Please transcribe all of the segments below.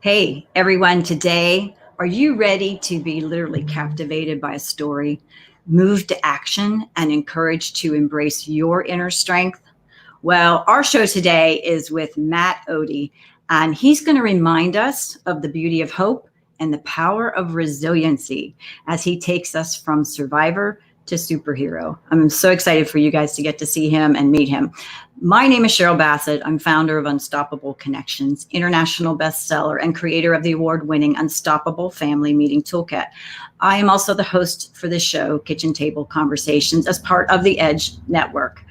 Hey, everyone, today, are you ready to be literally captivated by a story, moved to action, and encouraged to embrace your inner strength? Well, our show today is with Matt Ode, and he's going to remind us of the beauty of hope and the power of resiliency as he takes us from survivor to superhero. I'm so excited for you guys to get to see him and meet him. My name is Cheryl Bassett. I'm founder of Unstoppable Connections, international bestseller, and creator of the award-winning Unstoppable Family Meeting Toolkit. I am also the host for this show, Kitchen Table Conversations, as part of the Edge Network.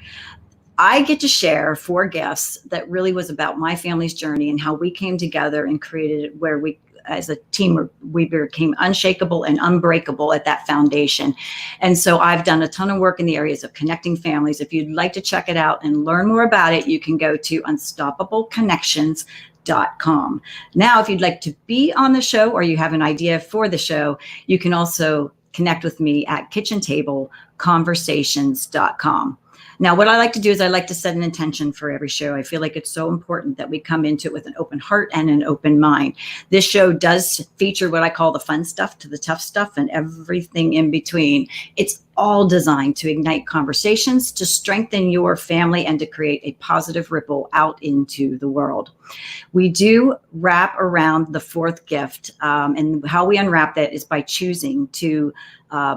I get to share 4 guests that really was about my family's journey and how we came together and created it where we, as a team, we became unshakable and unbreakable at that foundation. And so I've done a ton of work in the areas of connecting families. If you'd like to check it out and learn more about it, you can go to unstoppableconnections.com. Now, if you'd like to be on the show or you have an idea for the show, you can also connect with me at kitchentableconversations.com. Now, what I like to do is I like to set an intention for every show. I feel like it's so important that we come into it with an open heart and an open mind. This show does feature what I call the fun stuff to the tough stuff and everything in between. It's all designed to ignite conversations, to strengthen your family, and to create a positive ripple out into the world. We do wrap around the 4th gift, and how we unwrap that is by choosing to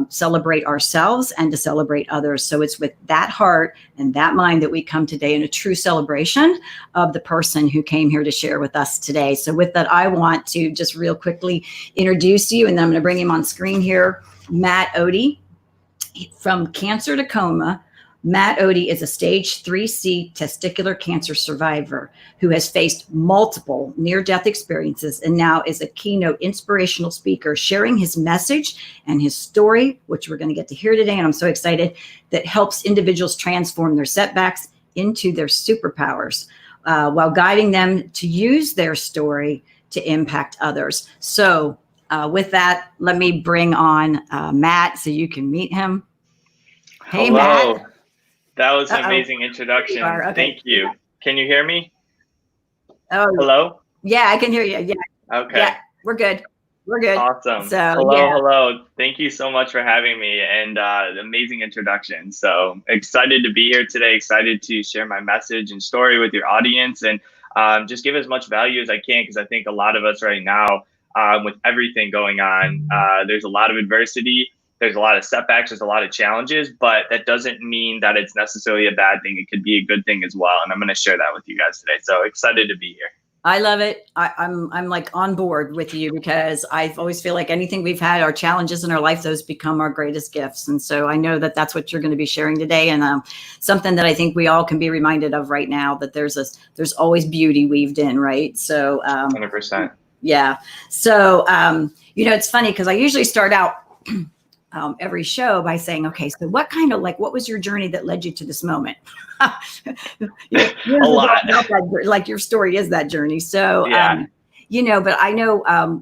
celebrate ourselves and to celebrate others. So it's with that heart and that mind that we come today in a true celebration of the person who came here to share with us today. So with that, I want to just real quickly introduce you, and then I'm going to bring him on screen here. Matt Ode. From cancer to coma, Matt Ode is a stage 3C testicular cancer survivor who has faced multiple near-death experiences and now is a keynote inspirational speaker, sharing his message and his story, which we're going to get to hear today. And I'm so excited, that helps individuals transform their setbacks into their superpowers, while guiding them to use their story to impact others. So with that, let me bring on Matt so you can meet him. Hey, Hello. Matt. That was an amazing introduction. Okay. Thank you. Can you hear me? Oh, hello? Yeah, I can hear you. Yeah. Okay. Yeah, we're good. We're good. Awesome. So, hello. Thank you so much for having me, and amazing introduction. So excited to be here today, excited to share my message and story with your audience, and just give as much value as I can, because I think a lot of us right now, with everything going on, there's a lot of adversity. There's a lot of setbacks, there's a lot of challenges, but that doesn't mean that it's necessarily a bad thing. It could be a good thing as well. And I'm going to share that with you guys today. So excited to be here. I love it. I'm like on board with you, because I always feel like anything we've had, our challenges in our life, those become our greatest gifts. And so I know that that's what you're going to be sharing today. And something that I think we all can be reminded of right now, that there's always beauty weaved in, right? So 100%. Yeah. So, it's funny, because I usually start out every show by saying, okay, so what was your journey that led you to this moment? A lot. Like your story is that journey. So, yeah. But I know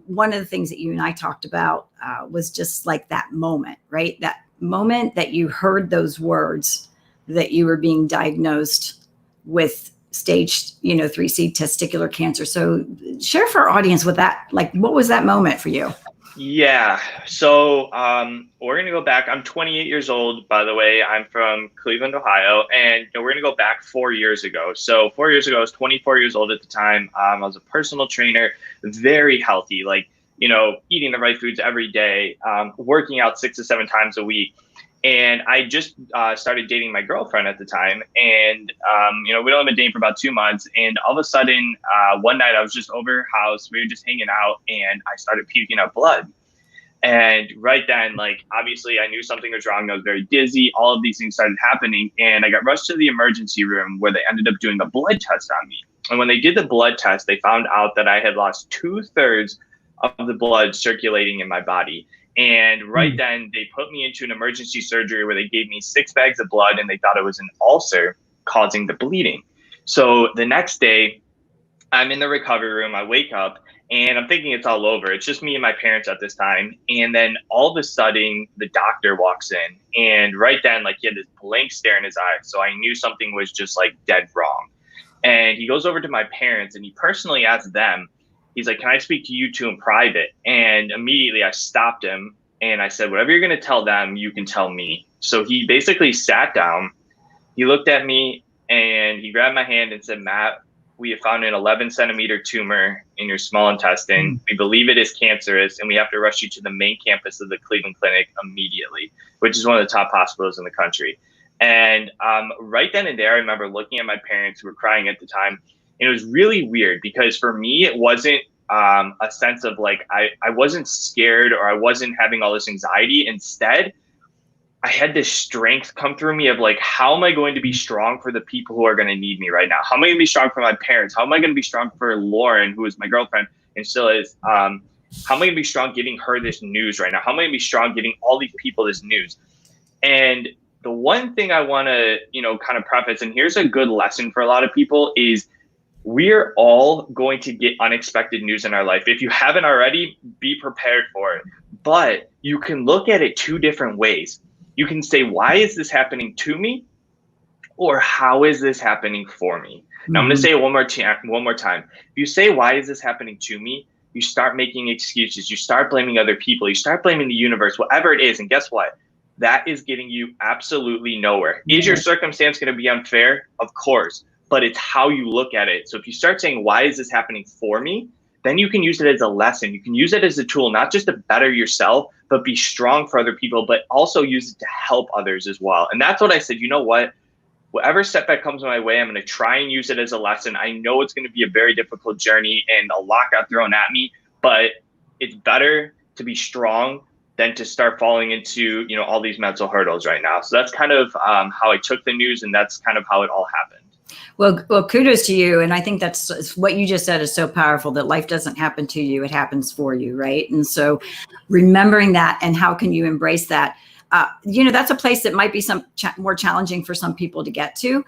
one of the things that you and I talked about was just like that moment, right? That moment that you heard those words that you were being diagnosed with stage, 3C testicular cancer. So share for our audience with that, like, what was that moment for you? Yeah. So we're going to go back. I'm 28 years old, by the way. I'm from Cleveland, Ohio. And we're going to go back 4 years ago. So 4 years ago, I was 24 years old at the time. I was a personal trainer, very healthy, eating the right foods every day, working out 6 to 7 times a week. And I just started dating my girlfriend at the time. And, we'd only been dating for about 2 months. And all of a sudden, one night I was just over her house. We were just hanging out, and I started puking out blood. And right then, obviously I knew something was wrong. I was very dizzy. All of these things started happening. And I got rushed to the emergency room, where they ended up doing a blood test on me. And when they did the blood test, they found out that I had lost 2/3 of the blood circulating in my body. And right then they put me into an emergency surgery, where they gave me 6 bags of blood, and they thought it was an ulcer causing the bleeding. So the next day, I'm in the recovery room. I wake up, and I'm thinking it's all over. It's just me and my parents at this time. And then all of a sudden, the doctor walks in, and right then, he had this blank stare in his eyes. So I knew something was just dead wrong. And he goes over to my parents, and he personally asked them, he's like, can I speak to you two in private? And immediately I stopped him and I said, whatever you're going to tell them, you can tell me. So he basically sat down, he looked at me and he grabbed my hand and said, Matt, we have found an 11-centimeter tumor in your small intestine. We believe it is cancerous, and we have to rush you to the main campus of the Cleveland Clinic immediately, which is one of the top hospitals in the country. And right then and there, I remember looking at my parents who were crying at the time. And it was really weird because for me, it wasn't a sense of like, I wasn't scared or I wasn't having all this anxiety. Instead, I had this strength come through me of like, how am I going to be strong for the people who are going to need me right now? How am I going to be strong for my parents? How am I going to be strong for Lauren, who is my girlfriend and still is? How am I going to be strong giving her this news right now? How am I going to be strong giving all these people this news? And the one thing I want to, kind of preface, and here's a good lesson for a lot of people, is we're all going to get unexpected news in our life. If you haven't already, be prepared for it. But you can look at it two different ways. You can say, why is this happening to me? Or how is this happening for me? Now I'm going to say it one more time. If you say, why is this happening to me? You start making excuses. You start blaming other people. You start blaming the universe, whatever it is. And guess what? That is getting you absolutely nowhere. Is your circumstance going to be unfair? Of course, but it's how you look at it. So if you start saying, why is this happening for me? Then you can use it as a lesson. You can use it as a tool, not just to better yourself, but be strong for other people, but also use it to help others as well. And that's what I said, you know what? Whatever setback comes my way, I'm going to try and use it as a lesson. I know it's going to be a very difficult journey and a lot got thrown at me, but it's better to be strong than to start falling into, all these mental hurdles right now. So that's kind of how I took the news, and that's kind of how it all happened. Well, kudos to you. And I think that's what you just said is so powerful, that life doesn't happen to you, it happens for you, right? And so remembering that, and how can you embrace that? That's a place that might be more challenging for some people to get to.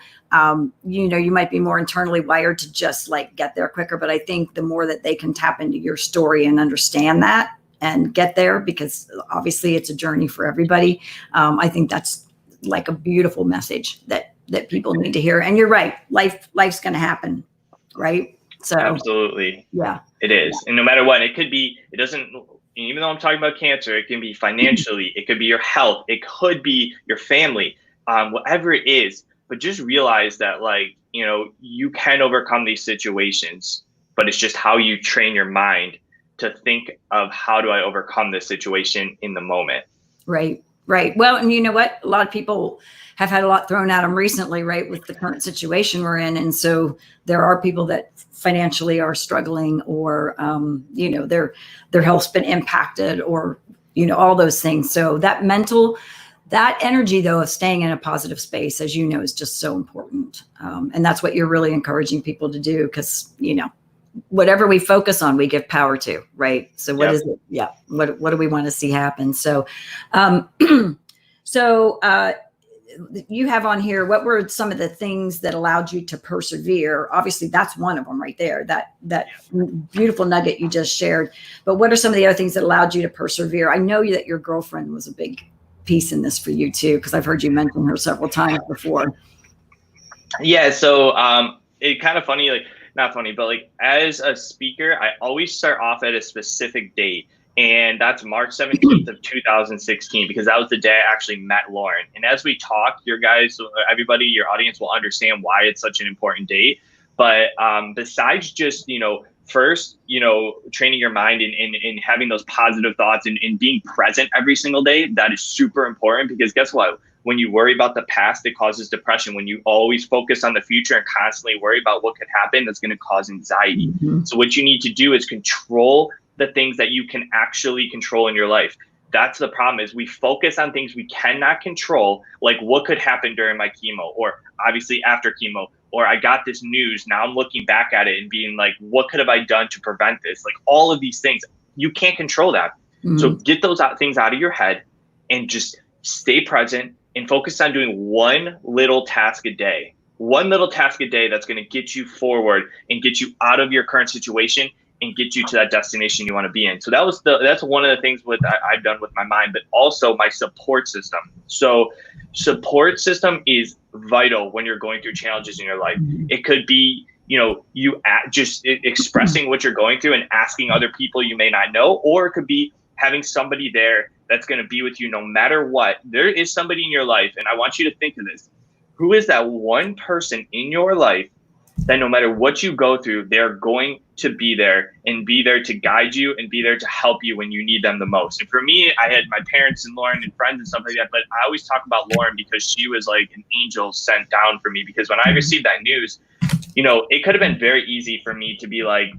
You might be more internally wired to just like get there quicker. But I think the more that they can tap into your story and understand that and get there, because obviously it's a journey for everybody. I think that's like a beautiful message that people need to hear. And you're right. Life's going to happen. Right. So absolutely. Yeah, it is. And no matter what, even though I'm talking about cancer, it can be financially, it could be your health, it could be your family, whatever it is. But just realize that you can overcome these situations, but it's just how you train your mind to think of, how do I overcome this situation in the moment? Right. Well, and you know what? A lot of people have had a lot thrown at them recently, right, with the current situation we're in. And so there are people that financially are struggling, or, their health's been impacted, or, all those things. So that energy, though, of staying in a positive space, as you know, is just so important. And that's what you're really encouraging people to do, because, whatever we focus on, we give power to, right? So what is it? Yeah. What do we want to see happen? So, you have on here, what were some of the things that allowed you to persevere? Obviously that's one of them right there, that beautiful nugget you just shared. But what are some of the other things that allowed you to persevere? I know that your girlfriend was a big piece in this for you too, because I've heard you mention her several times before. Yeah. So, it's kind of funny, not funny, but as a speaker, I always start off at a specific date. And that's March 17th of 2016, because that was the day I actually met Lauren. And as we talk, everybody, your audience will understand why it's such an important date. But besides just, first, training your mind and having those positive thoughts and being present every single day, that is super important, because guess what? When you worry about the past, it causes depression. When you always focus on the future and constantly worry about what could happen, that's going to cause anxiety. So what you need to do is control the things that you can actually control in your life. That's the problem, is we focus on things we cannot control, like what could happen during my chemo, or obviously after chemo, or I got this news, now I'm looking back at it and being like, what could have I done to prevent this? Like all of these things, you can't control that. So get those things out of your head and just stay present and focus on doing one little task a day. One little task a day that's going to get you forward and get you out of your current situation and get you to that destination you want to be in. So that's one of the things I've done with my mind, but also my support system. So support system is vital when you're going through challenges in your life. It could be, expressing what you're going through and asking other people you may not know, or it could be having somebody there that's going to be with you no matter what. There is somebody in your life, and I want you to think of this. Who is that one person in your life that no matter what you go through, they're going to be there and be there to guide you and be there to help you when you need them the most? And for me, I had my parents and Lauren and friends and stuff like that, but I always talk about Lauren because she was like an angel sent down for me, because when I received that news, it could have been very easy for me to be like,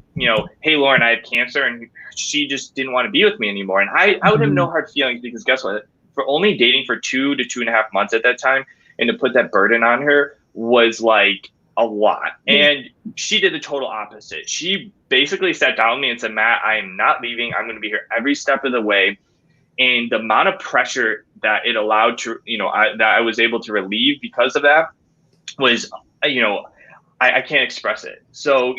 hey, Lauren, I have cancer, and she just didn't want to be with me anymore. And I would have no hard feelings, because guess what? For only dating for 2 to 2.5 months at that time, and to put that burden on her was like a lot. And she did the total opposite. She basically sat down with me and said, Matt, I am not leaving. I'm going to be here every step of the way. And the amount of pressure that it allowed to, that I was able to relieve because of that was, I can't express it. So,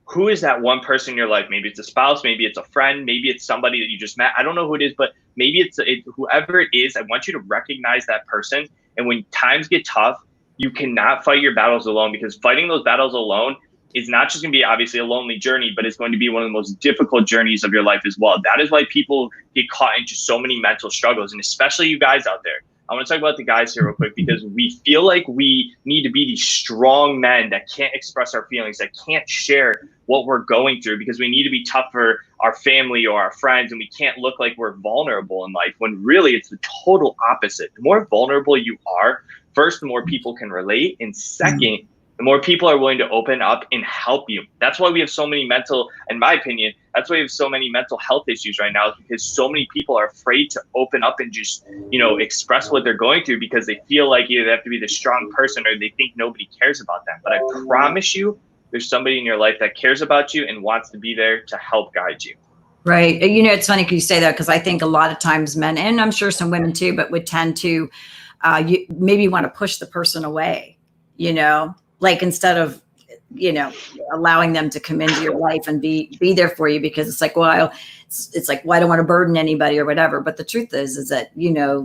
who is that one person in your life? Maybe it's a spouse, maybe it's a friend, maybe it's somebody that you just met. I don't know who it is, but maybe it's whoever it is. I want you to recognize that person. And when times get tough, you cannot fight your battles alone, because fighting those battles alone is not just going to be obviously a lonely journey, but it's going to be one of the most difficult journeys of your life as well. That is why people get caught into so many mental struggles, and especially you guys out there. I want to talk about the guys here real quick, because we feel like we need to be these strong men that can't express our feelings, that can't share what we're going through, because we need to be tough for our family or our friends, and we can't look like we're vulnerable in life, when really it's the total opposite. The more vulnerable you are, first, the more people can relate, and second, the more people are willing to open up and help you. That's why we have so many in my opinion, that's why we have so many mental health issues right now, is because so many people are afraid to open up and just, express what they're going through, because they feel like either they have to be the strong person or they think nobody cares about them. But I promise you, there's somebody in your life that cares about you and wants to be there to help guide you. Right. It's funny you say that, because I think a lot of times men, and I'm sure some women too, but would tend to you maybe want to push the person away, like instead of, allowing them to come into your life and be there for you, because it's like, well, it's like, well, I don't want to burden anybody or whatever. But the truth is that,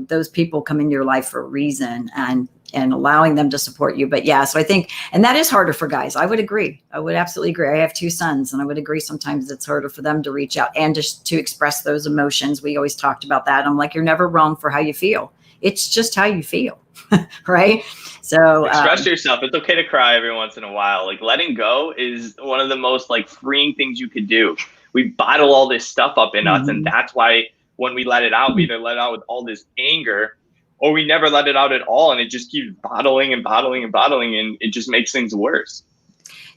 those people come into your life for a reason, and allowing them to support you. But yeah, so I think, and that is harder for guys. I would agree. I would absolutely agree. I have 2 sons, and I would agree sometimes it's harder for them to reach out and just to express those emotions. We always talked about that. I'm like, you're never wrong for how you feel. It's just how you feel. Right. So express yourself. It's okay to cry every once in a while. Like, letting go is one of the most freeing things you could do. We bottle all this stuff up in us. And that's why when we let it out, we either let it out with all this anger, or we never let it out at all. And it just keeps bottling and bottling and bottling. And it just makes things worse.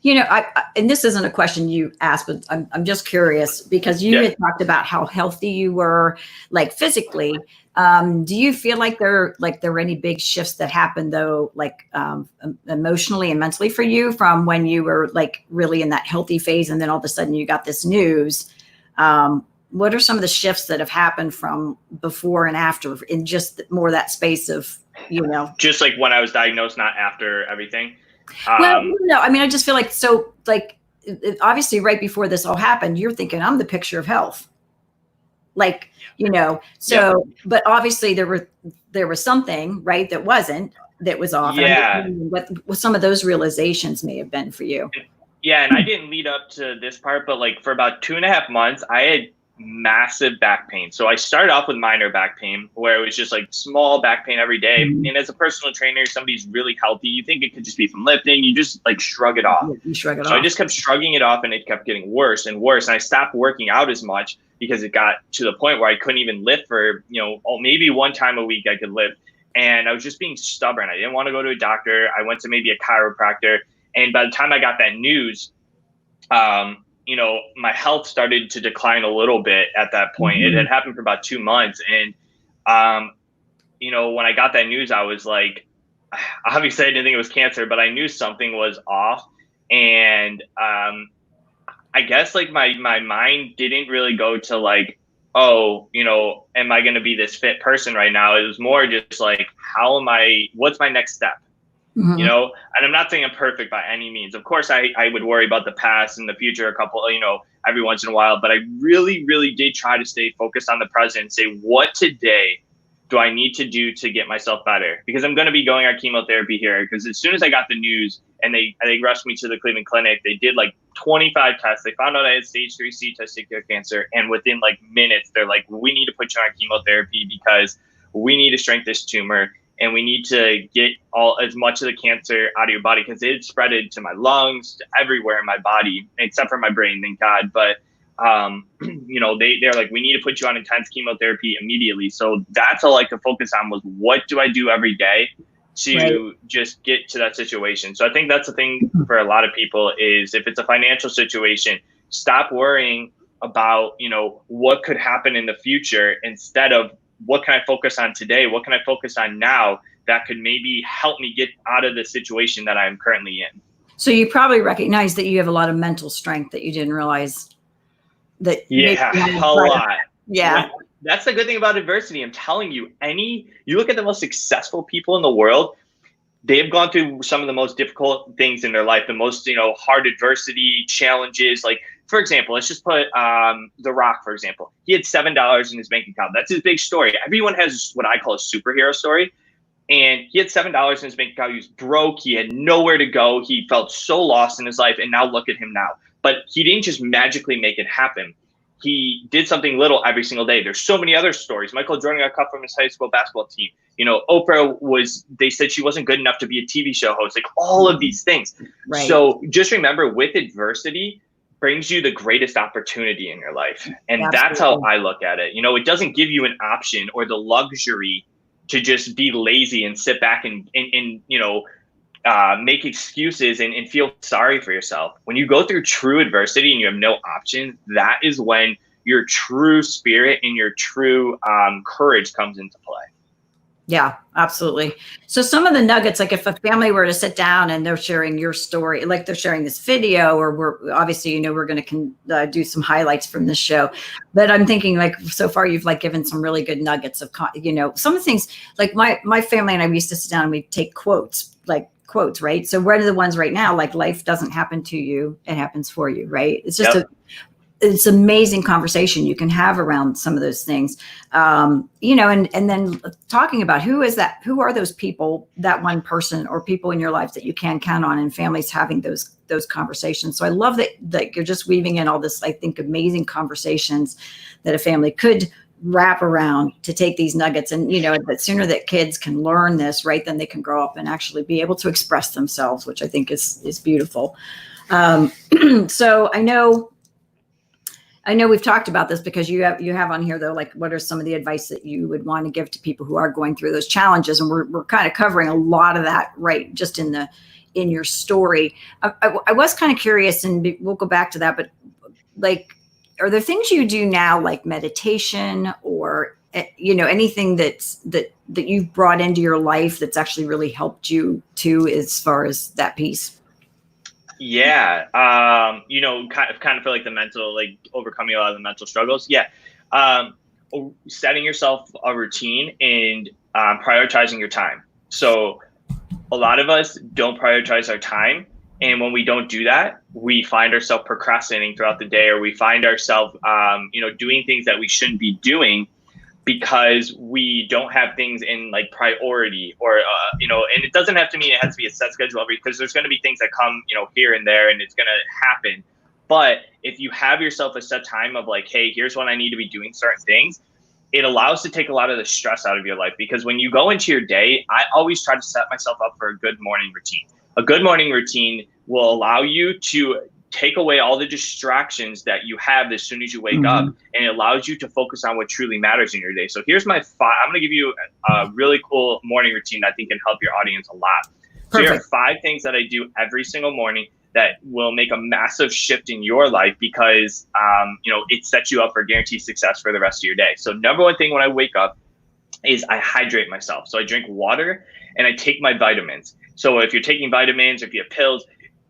And this isn't a question you asked, but I'm just curious, because you had talked about how healthy you were, like physically. Do you feel like there were any big shifts that happened though, emotionally and mentally for you, from when you were really in that healthy phase, and then all of a sudden you got this news? What are some of the shifts that have happened from before and after, in just more that space of, just like when I was diagnosed, not after everything? Well, no, I mean, I just feel like, so obviously right before this all happened, you're thinking I'm the picture of health. But obviously there was something, right, that was off. Yeah. What some of those realizations may have been for you. Yeah. And I didn't lead up to this part, but for about 2.5 months, I had massive back pain. So I started off with minor back pain, where it was just small back pain every day. And as a personal trainer, somebody's really healthy, you think it could just be from lifting, you just shrug it off. You shrug it off. So I just kept shrugging it off, and it kept getting worse and worse. And I stopped working out as much, because it got to the point where I couldn't even lift for, maybe 1 time a week I could lift. And I was just being stubborn. I didn't want to go to a doctor. I went to maybe a chiropractor. And by the time I got that news, my health started to decline a little bit at that point. It had happened for about 2 months. And, when I got that news, I was like, obviously I didn't think it was cancer, but I knew something was off. And I guess my mind didn't really go to am I going to be this fit person right now? It was more just what's my next step? And I'm not saying I'm perfect by any means. Of course, I would worry about the past and the future every once in a while. But I really, really did try to stay focused on the present and say, what today do I need to do to get myself better? Because I'm going to be going on chemotherapy here. Because as soon as I got the news and they rushed me to the Cleveland Clinic, they did like 25 tests. They found out I had stage 3C testicular cancer. And within like minutes, they're like, we need to put you on chemotherapy because we need to shrink this tumor. And we need to get as much of the cancer out of your body, because it spreaded to my lungs, to everywhere in my body, except for my brain, thank God. But they're like, we need to put you on intense chemotherapy immediately. So that's all I could focus on was, what do I do every day to just get to that situation? So I think that's the thing for a lot of people is, if it's a financial situation, stop worrying about, what could happen in the future, instead of, what can I focus on today? What can I focus on now that could maybe help me get out of the situation that I'm currently in? So you probably recognize that you have a lot of mental strength that you didn't realize that. Yeah, a lot. Yeah. That's the good thing about adversity. I'm telling you, you look at the most successful people in the world, they've gone through some of the most difficult things in their life, the most, hard adversity, challenges. Like, for example, let's just put The Rock, for example. He had $7 in his bank account. That's his big story. Everyone has what I call a superhero story. And he had $7 in his bank account. He was broke. He had nowhere to go. He felt so lost in his life. And now look at him now. But he didn't just magically make it happen. He did something little every single day. There's so many other stories. Michael Jordan got cut from his high school basketball team. Oprah they said she wasn't good enough to be a TV show host, like all of these things. Right. So just remember, with adversity brings you the greatest opportunity in your life. And That's how I look at it. It doesn't give you an option or the luxury to just be lazy and sit back and make excuses and feel sorry for yourself. When you go through true adversity and you have no option, that is when your true spirit and your true courage comes into play. Yeah, absolutely. So some of the nuggets, like if a family were to sit down and they're sharing your story, like they're sharing this video, or we're obviously, we're going to do some highlights from this show, but I'm thinking like, so far you've like given some really good nuggets of, some of the things like my family and I used to sit down and we take quotes, right? So one of the ones right now, like, life doesn't happen to you, it happens for you, right? It's just it's amazing conversation you can have around some of those things, and then talking about who are those people, that one person or people in your life that you can count on, and families having those conversations. So I love that you're just weaving in all this, I think, amazing conversations that a family could wrap around to take these nuggets. And, the sooner that kids can learn this, right, then they can grow up and actually be able to express themselves, which I think is beautiful. So I know we've talked about this, because you have on here though, like, what are some of the advice that you would want to give to people who are going through those challenges? And we're kind of covering a lot of that, right, just in your story. I was kind of curious, and we'll go back to that, but like, are there things you do now, like meditation or, anything that you've brought into your life that's actually really helped you too, as far as that piece? Yeah. Kind of feel like the mental, like overcoming a lot of the mental struggles. Yeah. Setting yourself a routine and prioritizing your time. So a lot of us don't prioritize our time. And when we don't do that, we find ourselves procrastinating throughout the day, or we find ourselves, doing things that we shouldn't be doing because we don't have things in like priority, or, and it doesn't have to mean it has to be a set schedule because there's going to be things that come, here and there, and it's going to happen. But if you have yourself a set time of like, hey, here's when I need to be doing certain things, it allows to take a lot of the stress out of your life. Because when you go into your day, I always try to set myself up for a good morning routine. A good morning routine will allow you to take away all the distractions that you have as soon as you wake up, and it allows you to focus on what truly matters in your day. So here's my I'm going to give you a really cool morning routine that I think can help your audience a lot. So here are 5 things that I do every single morning that will make a massive shift in your life, because it sets you up for guaranteed success for the rest of your day. So number one thing when I wake up is I hydrate myself. So I drink water and I take my vitamins. So if you're taking vitamins, or if you have pills,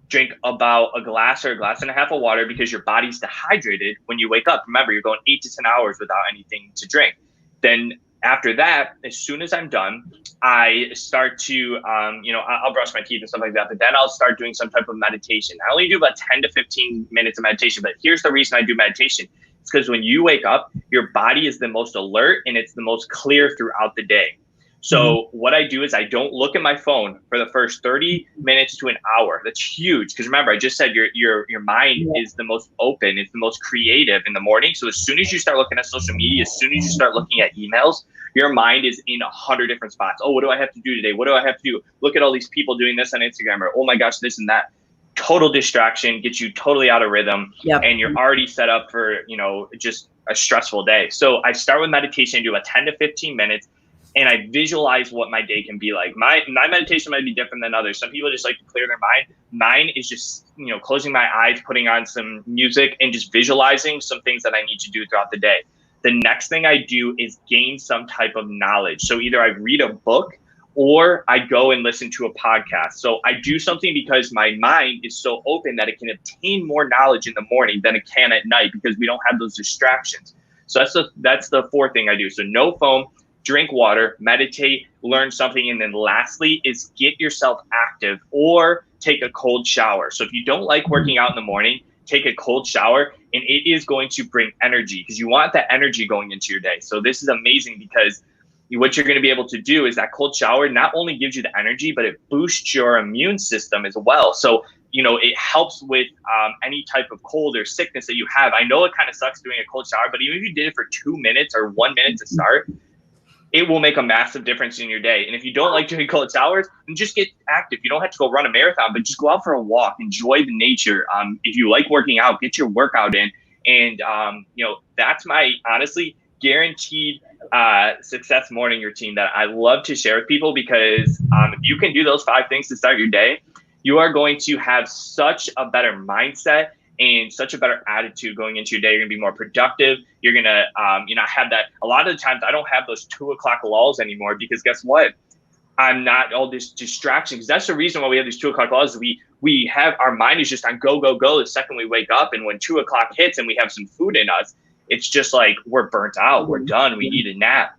drink about a glass or a glass and a half of water, because your body's dehydrated when you wake up. Remember, you're going 8 to 10 hours without anything to drink. Then after that, as soon as I'm done, I start to, I'll brush my teeth and stuff like that, but then I'll start doing some type of meditation. I only do about 10 to 15 minutes of meditation, but here's the reason I do meditation. It's because when you wake up, your body is the most alert and it's the most clear throughout the day. So what I do is I don't look at my phone for the first 30 minutes to an hour. That's huge. Because remember, I just said your mind is the most open. It's the most creative in the morning. So as soon as you start looking at social media, as soon as you start looking at emails, your mind is in 100 different spots. Oh, what do I have to do today? What do I have to do? Look at all these people doing this on Instagram, or oh my gosh, this and that. Total distraction, gets you totally out of rhythm. And you're already set up for, just a stressful day. So I start with meditation, do about 10 to 15 minutes. And I visualize what my day can be like. My meditation might be different than others. Some people just like to clear their mind. Mine is just, closing my eyes, putting on some music, and just visualizing some things that I need to do throughout the day. The next thing I do is gain some type of knowledge. So either I read a book or I go and listen to a podcast. So I do something because my mind is so open that it can obtain more knowledge in the morning than it can at night, because we don't have those distractions. So that's the fourth thing I do. So no phone, drink water, meditate, learn something. And then lastly is get yourself active or take a cold shower. So if you don't like working out in the morning, take a cold shower, and it is going to bring energy, because you want that energy going into your day. So this is amazing, because what you're going to be able to do is that cold shower not only gives you the energy, but it boosts your immune system as well. So, it helps with any type of cold or sickness that you have. I know it kind of sucks doing a cold shower, but even if you did it for 2 minutes or 1 minute to start, it will make a massive difference in your day. And if you don't like doing cold showers, then just get active. You don't have to go run a marathon, but just go out for a walk, enjoy the nature. If you like working out, get your workout in. And, that's my honestly guaranteed success morning routine that I love to share with people, because if you can do those 5 things to start your day, you are going to have such a better mindset and such a better attitude going into your day. You're gonna be more productive. You're gonna, have that. A lot of the times I don't have those 2 o'clock lulls anymore, because guess what? I'm not all this distraction. Because that's the reason why we have these 2 o'clock lulls. We have, our mind is just on go, go, go the second we wake up. And when 2 o'clock hits and we have some food in us, it's just like, we're burnt out, we're done, we need a nap.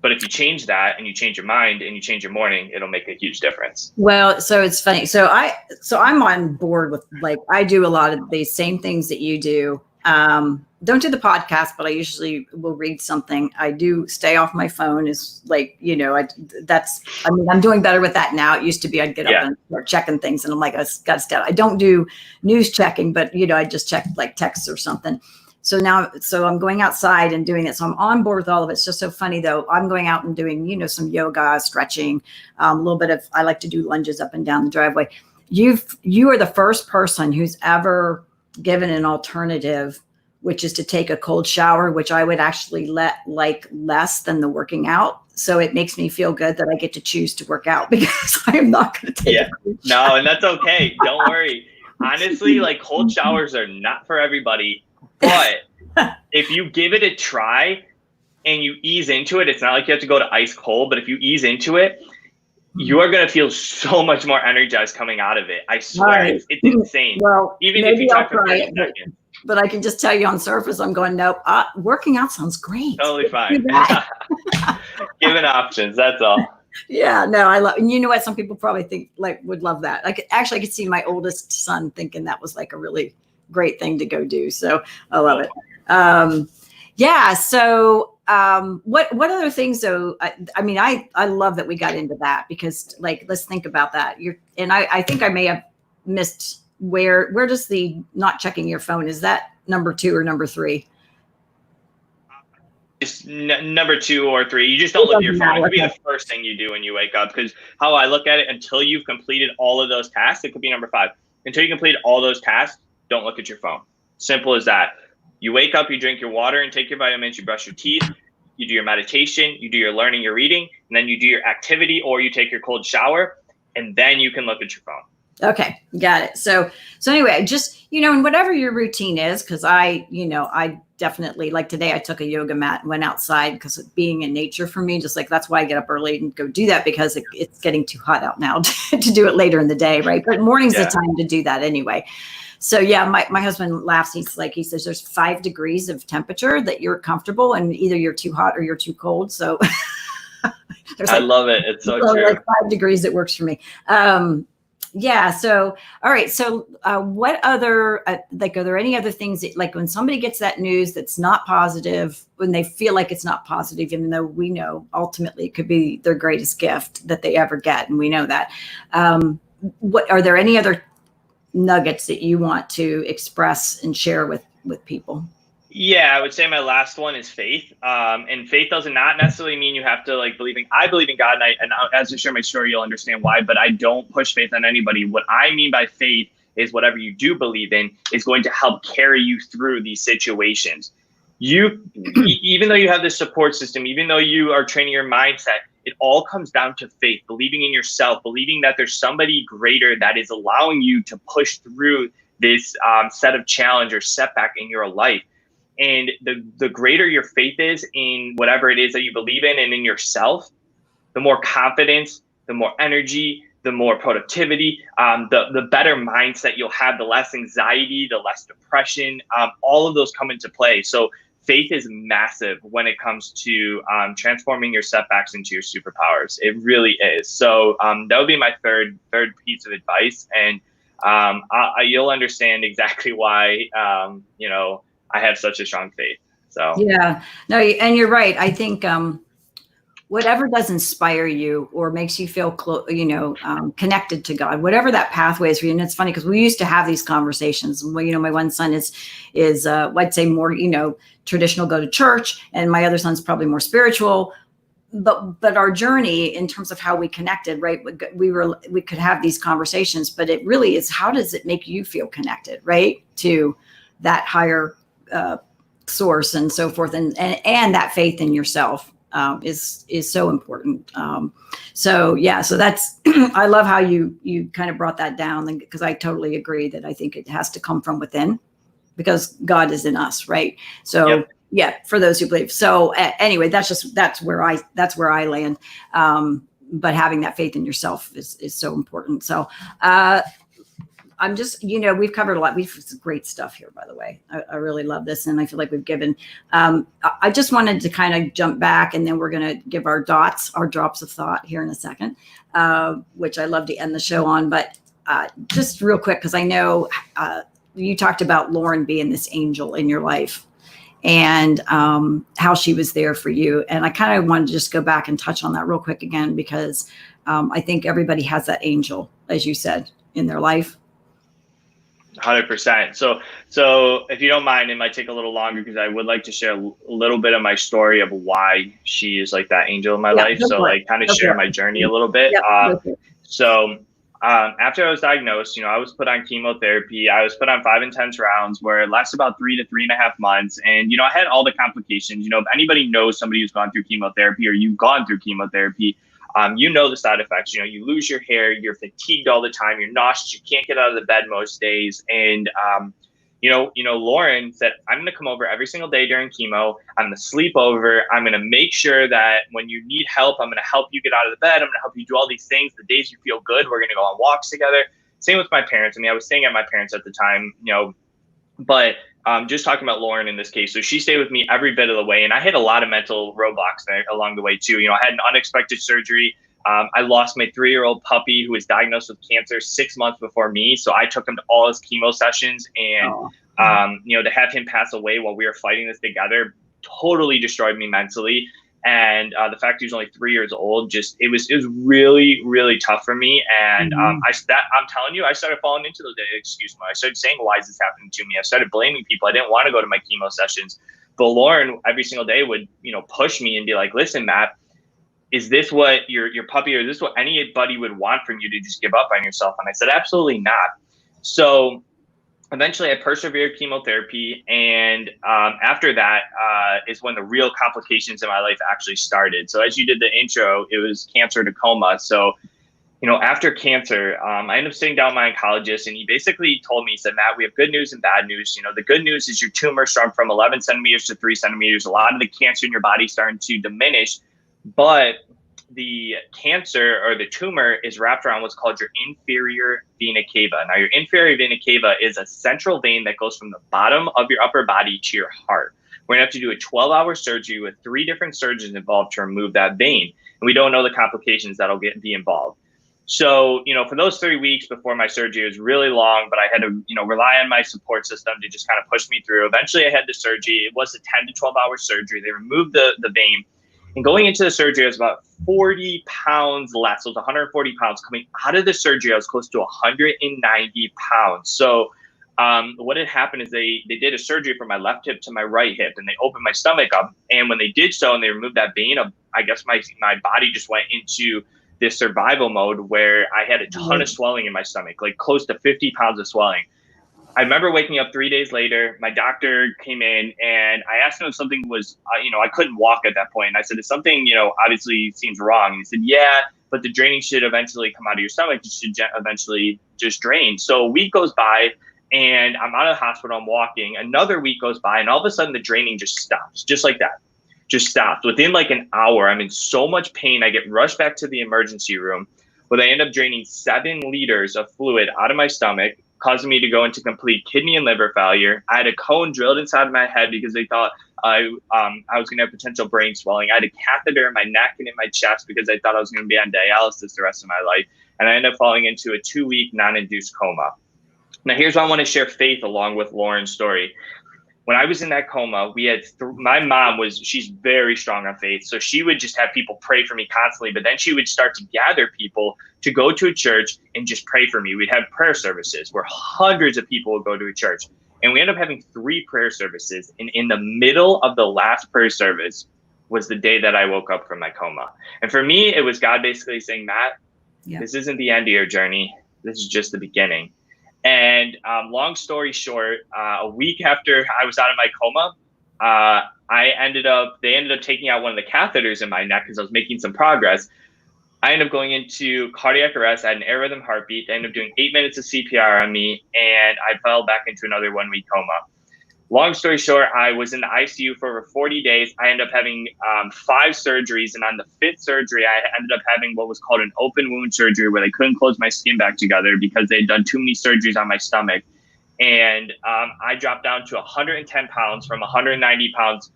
But if you change that and you change your mind and you change your morning, it'll make a huge difference. Well, so it's funny. So I'm on board with, I do a lot of the same things that you do. Don't do the podcast, but I usually will read something. I do stay off my phone is I'm doing better with that now. It used to be I'd get up and start checking things, and I'm like, I got to stay. I don't do news checking, but I just check like texts or something. So I'm going outside and doing it. So I'm on board with all of it. It's just so funny though. I'm going out and doing, some yoga, stretching, a little bit of, I like to do lunges up and down the driveway. You are the first person who's ever given an alternative, which is to take a cold shower, which I would actually like less than the working out. So it makes me feel good that I get to choose to work out, because I am not going to take a cold shower. No, and that's okay. Don't worry. Honestly, cold showers are not for everybody. But if you give it a try and you ease into it, it's not like you have to go to ice cold, but if you ease into it, you are going to feel so much more energized coming out of it. I swear, right. It's insane. Well, even if you try for 30 seconds. But I can just tell you on surface, I'm going, nope, working out sounds great. Totally fine. Given options, that's all. Yeah, no, I love, and you know what? Some people probably think would love that. I could see my oldest son thinking that was a really great thing to go do. So I love it. So what other things though? I love that we got into that, because let's think about that. I think I may have missed where does the not checking your phone, is that number 2 or number 3? It's number 2 or 3. You just don't look at your phone. It could be the first thing you do when you wake up, because how I look at it, until you've completed all of those tasks, it could be number 5. Until you complete all those tasks, don't look at your phone. Simple as that. You wake up, you drink your water and take your vitamins, you brush your teeth, you do your meditation, you do your learning, your reading, and then you do your activity, or you take your cold shower, and then you can look at your phone. Okay, got it. So anyway, just, and whatever your routine is, because I definitely, today I took a yoga mat and went outside, because being in nature for me, just that's why I get up early and go do that, because it's getting too hot out now to do it later in the day, right? But morning's the time to do that anyway. So my husband laughs. He says there's 5 degrees of temperature that you're comfortable, and either you're too hot or you're too cold. So I love it. It's so true. 5 degrees that works for me. Yeah. So, all right. So, what other, like, are there any other things that, like, when somebody gets that news that's not positive, when they feel like it's not positive, even though we know ultimately it could be their greatest gift that they ever get, and we know that. What are there any other nuggets that you want to express and share with people? Yeah, I would say my last one is faith. And faith does not necessarily mean you have to like believing. I believe in God, as I share my story, you'll understand why. But I don't push faith on anybody. What I mean by faith is whatever you do believe in is going to help carry you through these situations. Even though you have this support system, even though you are training your mindset, it all comes down to faith, believing in yourself, believing that there's somebody greater that is allowing you to push through this set of challenge or setback in your life. And the greater your faith is in whatever it is that you believe in and in yourself, the more confidence, the more energy, the more productivity, the better mindset you'll have, the less anxiety, the less depression, all of those come into play. So faith is massive when it comes to transforming your setbacks into your superpowers. It really is. So that would be my third piece of advice. And you'll understand exactly why, I have such a strong faith. So Yeah, no, and you're right. I think whatever does inspire you or makes you feel connected to God, whatever that pathway is for you. And it's funny because we used to have these conversations. Well, my one son is I'd say more traditional, go to church, and my other son's probably more spiritual. But our journey in terms of how we connected, right? We could have these conversations, but it really is, how does it make you feel connected, right, to that higher source and so forth, and that faith in yourself is so important. So that's I love how you kind of brought that down, because I totally agree that I think it has to come from within, because God is in us, right? So yep. Yeah, for those who believe. So anyway, that's where I land. But having that faith in yourself is so important. So I'm just, we've covered a lot. We've great stuff here, by the way. I really love this. And I feel like we've given, I just wanted to kind of jump back, and then we're going to give our drops of thought here in a second, which I love to end the show on. But just real quick, because I know you talked about Lauren being this angel in your life, and how she was there for you. And I kind of wanted to just go back and touch on that real quick again, because I think everybody has that angel, as you said, in their life. 100%. So if you don't mind, it might take a little longer because I would like to share a little bit of my story of why she is like that angel in my life. So like kind of share my journey a little bit. After I was diagnosed, I was put on chemotherapy. I was put on 5 intense rounds where it lasted about 3 to 3.5 months. And, I had all the complications. If anybody knows somebody who's gone through chemotherapy, or you've gone through chemotherapy, the side effects. You lose your hair, you're fatigued all the time, you're nauseous, you can't get out of the bed most days. And, Lauren said, I'm going to come over every single day during chemo. I'm going to sleep over. I'm going to make sure that when you need help, I'm going to help you get out of the bed. I'm going to help you do all these things. The days you feel good, we're going to go on walks together. Same with my parents. I was staying at my parents at the time, but just talking about Lauren in this case. So she stayed with me every bit of the way. And I hit a lot of mental roadblocks there along the way too. I had an unexpected surgery. I lost my 3-year-old puppy who was diagnosed with cancer 6 months before me. So I took him to all his chemo sessions, and, to have him pass away while we were fighting this together totally destroyed me mentally. And the fact he was only 3 years old, it was really, really tough for me. And I'm telling you, I started falling into those excuses. I started saying, why is this happening to me? I started blaming people. I didn't want to go to my chemo sessions. But Lauren every single day would, push me and be like, listen, Matt, is this what your puppy, or is this what anybody would want from you, to just give up on yourself? And I said, absolutely not. So eventually I persevered chemotherapy. And after that is when the real complications in my life actually started. So as you did the intro, it was cancer to coma. So, after cancer, I ended up sitting down with my oncologist, and he basically told me, he said, Matt, we have good news and bad news. The good news is your tumor shrunk from 11 centimeters to 3 centimeters. A lot of the cancer in your body is starting to diminish. But the cancer, or the tumor, is wrapped around what's called your inferior vena cava. Now, your inferior vena cava is a central vein that goes from the bottom of your upper body to your heart. We're going to have to do a 12-hour surgery with 3 different surgeons involved to remove that vein. And we don't know the complications that'll be involved. So, for those 3 weeks before my surgery, it was really long, but I had to, rely on my support system to just kind of push me through. Eventually I had the surgery. It was a 10 to 12 hour surgery. They removed the vein, and going into the surgery, I was about 40 pounds less. So it was 140 pounds. Coming out of the surgery, I was close to 190 pounds. So what had happened is they did a surgery from my left hip to my right hip, and they opened my stomach up. And when they did so and they removed that vein, I guess my body just went into this survival mode where I had a ton of swelling in my stomach, like close to 50 pounds of swelling. I remember waking up 3 days later. My doctor came in and I asked him if something was, I couldn't walk at that point. And I said, "Is something, obviously seems wrong?" And he said, "Yeah, but the draining should eventually come out of your stomach. It should eventually just drain." So a week goes by and I'm out of the hospital. I'm walking. Another week goes by and all of a sudden the draining just stops, just like that. Just stopped. Within like an hour, I'm in so much pain. I get rushed back to the emergency room where they end up draining 7 liters of fluid out of my stomach, causing me to go into complete kidney and liver failure. I had a cone drilled inside of my head because they thought I was going to have potential brain swelling. I had a catheter in my neck and in my chest because they thought I was going to be on dialysis the rest of my life. And I ended up falling into a 2-week non-induced coma. Now, here's why I want to share faith along with Lauren's story. When I was in that coma, we had my mom she's very strong on faith. So she would just have people pray for me constantly, but then she would start to gather people to go to a church and just pray for me. We'd have prayer services where hundreds of people would go to a church. And we ended up having 3 prayer services. And in the middle of the last prayer service was the day that I woke up from my coma. And for me, it was God basically saying, "Matt, This isn't the end of your journey. This is just the beginning." And long story short, a week after I was out of my coma, they ended up taking out one of the catheters in my neck because I was making some progress. I ended up going into cardiac arrest. I had an air rhythm heartbeat. They ended up doing 8 minutes of CPR on me, and I fell back into another 1-week coma. Long story short, I was in the ICU for over 40 days. I ended up having 5 surgeries. And on the 5th surgery, I ended up having what was called an open wound surgery where they couldn't close my skin back together because they'd done too many surgeries on my stomach. And I dropped down to 110 pounds from 190 pounds,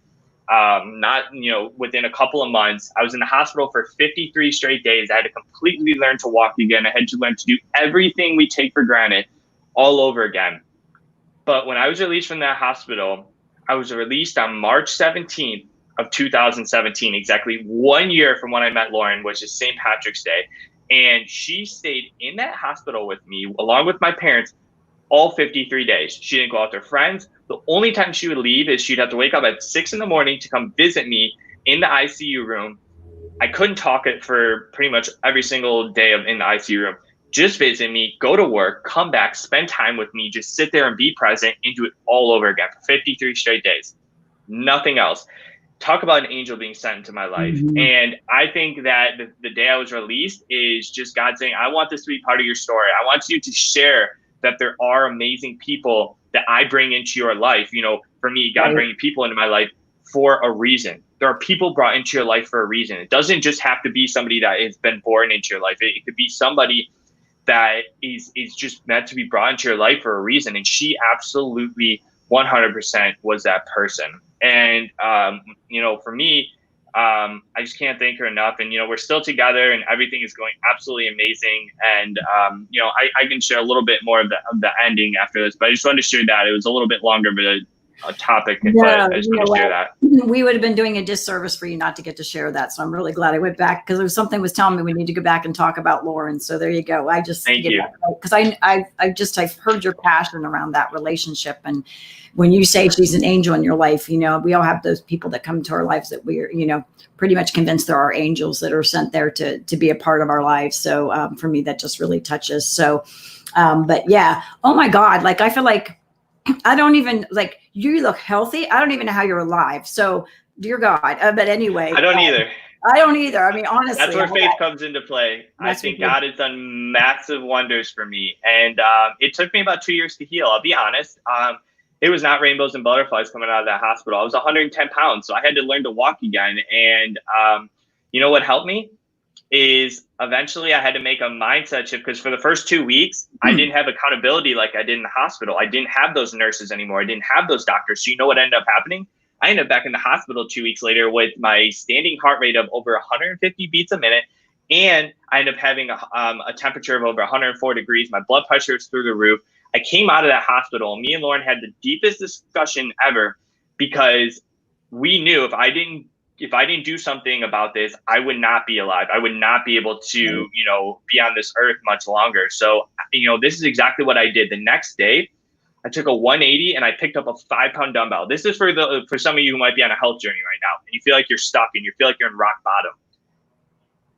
within a couple of months. I was in the hospital for 53 straight days. I had to completely learn to walk again. I had to learn to do everything we take for granted all over again. But when I was released from that hospital, I was released on March 17th of 2017, exactly 1 year from when I met Lauren, which is St. Patrick's Day. And she stayed in that hospital with me, along with my parents, all 53 days. She didn't go out with her friends. The only time she would leave is she'd have to wake up at 6 in the morning to come visit me in the ICU room. I couldn't talk it for pretty much every single day in the ICU room. Just visit me, go to work, come back, spend time with me, just sit there and be present and do it all over again for 53 straight days. Nothing else. Talk about an angel being sent into my life. Mm-hmm. And I think that the day I was released is just God saying, "I want this to be part of your story. I want you to share that there are amazing people that I bring into your life." For me, God bringing people into my life for a reason. There are people brought into your life for a reason. It doesn't just have to be somebody that has been born into your life. It could be somebody that is just meant to be brought into your life for a reason. And she absolutely 100% was that person. And, for me, I just can't thank her enough. And, we're still together and everything is going absolutely amazing. And, I can share a little bit more of the ending after this, but I just wanted to share that. It was a little bit longer of a topic, but I just want to share that. We would have been doing a disservice for you not to get to share that. So I'm really glad I went back because there was something was telling me we need to go back and talk about Lauren. So there you go. Thank you. Because I've heard your passion around that relationship. And when you say she's an angel in your life, we all have those people that come to our lives that we're, pretty much convinced there are angels that are sent there to be a part of our lives. So for me, that just really touches. So, but yeah, oh my God. Like, I feel like I don't even you look healthy. I don't even know how you're alive. So dear God. But anyway, I don't either. I mean, honestly, that's where faith comes into play. I think God has done massive wonders for me. And it took me about 2 years to heal. I'll be honest. It was not rainbows and butterflies coming out of that hospital. I was 110 pounds. So I had to learn to walk again. And what helped me is eventually I had to make a mindset shift because for the first 2 weeks, I didn't have accountability like I did in the hospital. I didn't have those nurses anymore. I didn't have those doctors. So you know what ended up happening? I ended up back in the hospital 2 weeks later with my standing heart rate of over 150 beats a minute and I ended up having a temperature of over 104 degrees. My blood pressure was through the roof. I came out of that hospital, and me and Lauren had the deepest discussion ever, because we knew if I didn't do something about this, I would not be alive. I would not be able to, be on this earth much longer. So, this is exactly what I did. The next day, I took a 180 and I picked up a 5-pound dumbbell. This is for some of you who might be on a health journey right now, and you feel like you're stuck and you feel like you're in rock bottom.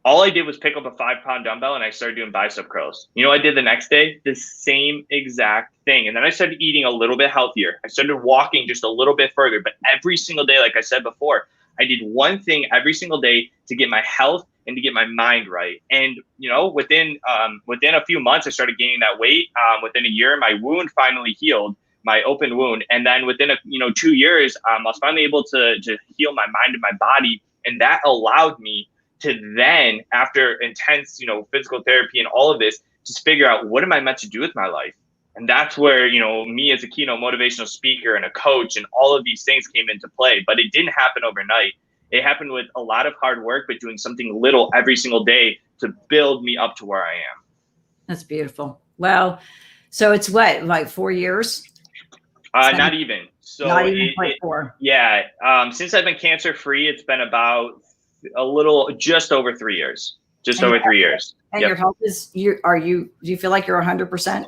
All I did was pick up a 5-pound dumbbell and I started doing bicep curls. You know what I did the next day? The same exact thing. And then I started eating a little bit healthier. I started walking just a little bit further. But every single day, like I said before, I did one thing every single day to get my health and to get my mind right. And, within a few months, I started gaining that weight. Within a year, my wound finally healed, my open wound. And then within 2 years, I was finally able to heal my mind and my body. And that allowed me to then, after intense, physical therapy and all of this, just figure out, what am I meant to do with my life? And that's where, me as a keynote motivational speaker and a coach and all of these things came into play. But it didn't happen overnight. It happened with a lot of hard work, but doing something little every single day to build me up to where I am. That's beautiful. Well, so it's what, like 4 years? Not even. So not even quite 4. Yeah. Since I've been cancer free, it's been about just over 3 years. Just over 3 years. And your health is, do you feel like you're 100%?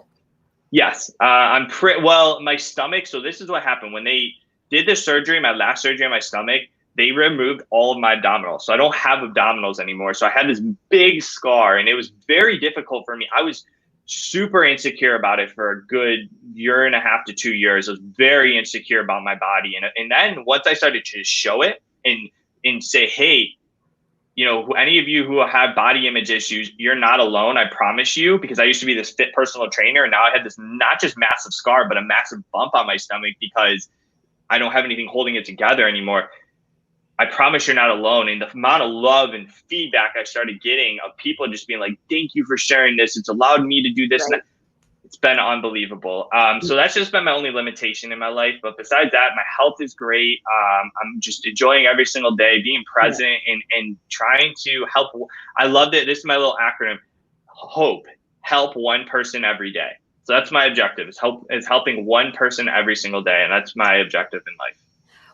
Yes. I'm well, my stomach. So this is what happened when they did the surgery, my last surgery on my stomach. They removed all of my abdominals. So I don't have abdominals anymore. So I had this big scar, and it was very difficult for me. I was super insecure about it for a good 1.5 to 2 years. I was very insecure about my body. And then once I started to show it and say, hey, any of you who have body image issues, you're not alone. I promise you, because I used to be this fit personal trainer. And now I had this not just massive scar, but a massive bump on my stomach because I don't have anything holding it together anymore. I promise you're not alone. And the amount of love and feedback I started getting of people just being like, thank you for sharing this. It's allowed me to do this. Right. And it's been unbelievable. So that's just been my only limitation in my life. But besides that, my health is great. I'm just enjoying every single day, being present and trying to help. I love that. This is my little acronym, HOPE, help one person every day. So that's my objective, is helping one person every single day. And that's my objective in life.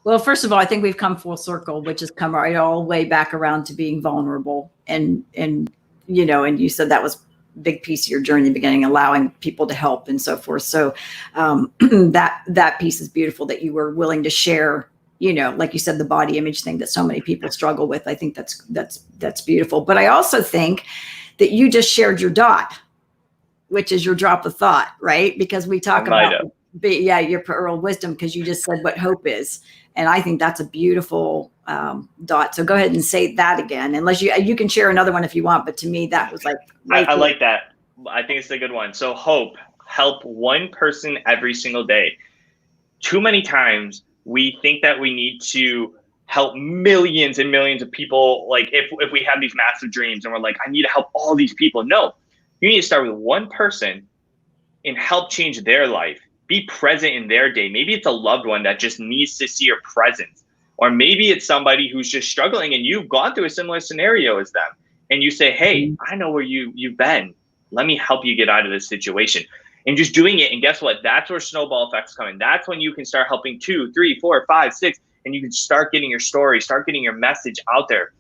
Well, first of all, I think we've come full circle, which has come right all the way back around to being vulnerable. And you said that was a big piece of your journey in the beginning, allowing people to help and so forth. So that piece is beautiful, that you were willing to share, like you said, the body image thing that so many people struggle with. I think that's beautiful. But I also think that you just shared your DOT, which is your drop of thought, right? Because we talk about your pearl of wisdom, because you just said what hope is. And I think that's a beautiful DOT. So go ahead and say that again, unless you can share another one if you want. But to me, that was like, I like that. I think it's a good one. So hope, help one person every single day. Too many times we think that we need to help millions and millions of people. Like if we have these massive dreams and we're like, I need to help all these people. No, you need to start with one person and help change their life. Be present in their day. Maybe it's a loved one that just needs to see your presence. Or maybe it's somebody who's just struggling and you've gone through a similar scenario as them. And you say, hey, I know where you've been. Let me help you get out of this situation. And just doing it. And guess what? That's where snowball effects come in. That's when you can start helping 2, 3, 4, 5, 6. And you can start getting your story, start getting your message out there.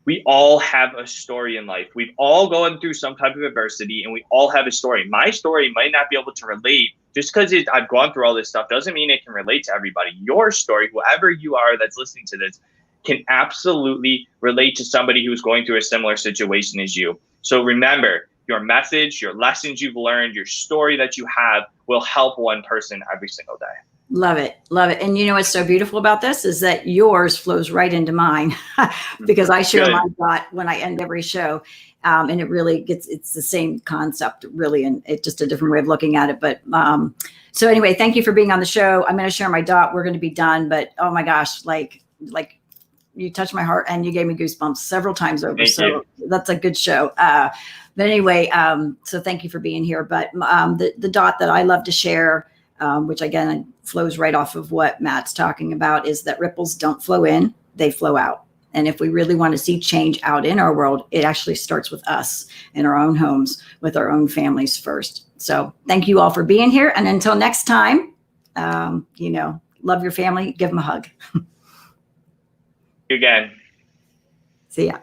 We all have a story in life. We've all gone through some type of adversity, and we all have a story. My story might not be able to relate. Just because I've gone through all this stuff doesn't mean it can relate to everybody. Your story, whoever you are that's listening to this, can absolutely relate to somebody who's going through a similar situation as you. So remember, your message, your lessons you've learned, your story that you have will help one person every single day. Love it. Love it. And what's so beautiful about this is that yours flows right into mine because I share my thought when I end every show. And it really it's the same concept really, and it's just a different way of looking at it. But so anyway, thank you for being on the show. I'm going to share my DOT. We're going to be done, but oh my gosh, like you touched my heart and you gave me goosebumps several times over. So that's a good show. But anyway, so thank you for being here. But the DOT that I love to share, which again flows right off of what Matt's talking about, is that ripples don't flow in, they flow out. And if we really want to see change out in our world, it actually starts with us in our own homes, with our own families first. So thank you all for being here. And until next time, love your family, give them a hug. Again. See ya.